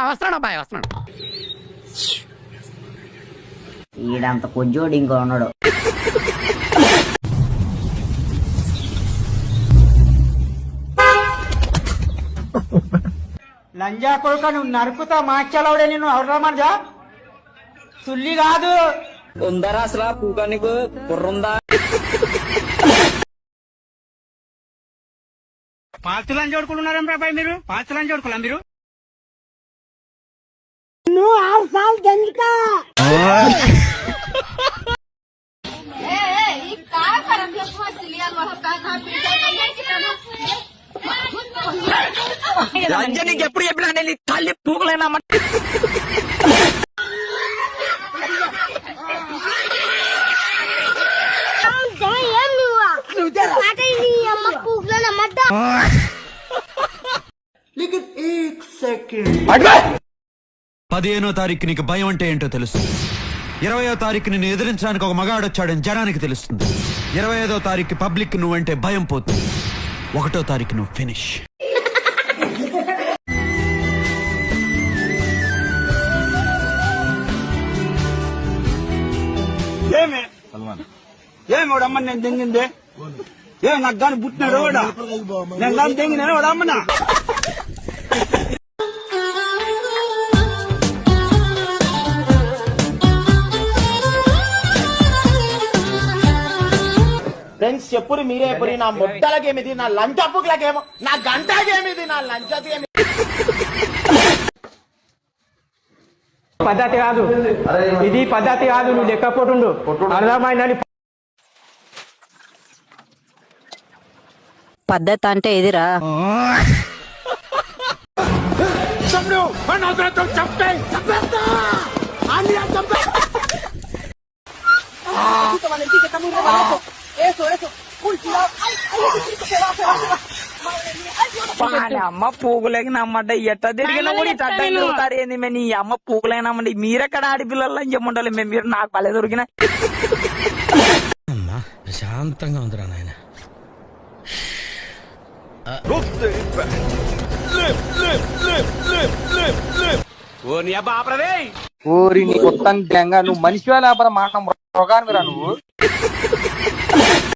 వస్తున్నాడు అబ్బాయి వస్తున్నాడు. ఈడంత కొజ్జోడు ఇంకో ఉన్నాడు. లంజా కొడుక నువ్వు నరుకుతా మార్చాలవుడే నిన్ను ఎవరు మనజా సుల్లి కాదు ఉందరా అసలు పూకా నీకు కుర్రుందా? పాల్తులని చూడుకుంటున్నారేం రాబాయ్ మీరు? పాల్తులని చూడుకోలే మీరు? నీకు ఎప్పుడు చెప్పినా నేను తల్లి పూకలేనా? పదిహేనో తారీఖు నీకు భయం అంటే ఏంటో తెలుస్తుంది. 20వ తారీఖు నిన్ను ఎదిరించడానికి ఒక మగాడొచ్చాడని జనానికి తెలుస్తుంది. 25వ తారీఖు పబ్లిక్ నువ్వంటే భయం పోతుంది. 1వ తారీఖు నువ్వు ఫినిష్. ఏమోడమ్మ నేను తెంగిందే నాకు కానీ పుట్టినాడు నేను కానీ తెంగినా వాడమ్మనా? ఫ్రెండ్స్ చెప్పురు మీరే ఎప్పుడు నా ముద్దలకేమిది, నా లంచప్పులకేమో, నా గంటకేమిది, నా లంచకేమి పద్ధతి కాదు ఇది, పద్ధతి కాదు. నువ్వు లెక్కపోతుండు అర్థమైందని. పద్ధతి అంటే ఎదిరా అమ్మ పూగులేకి నమ్మంట ఎట్ట తిరిగినా కూడా ఇట్లా తిరుగుతారు ఏంది? మేము నీ అమ్మ పూగులేనమ్మండి. మీరెక్కడ ఆడపిల్లలు అని చెప్పంటారు. మేము మీరు నాకు పల్లె దొరికినా ప్రశాంతంగా ఉందిరా నాయన. ఓరి నీ మొత్తం నువ్వు మనిషి లేకపోతే మాట మృగానివిరా నువ్వు.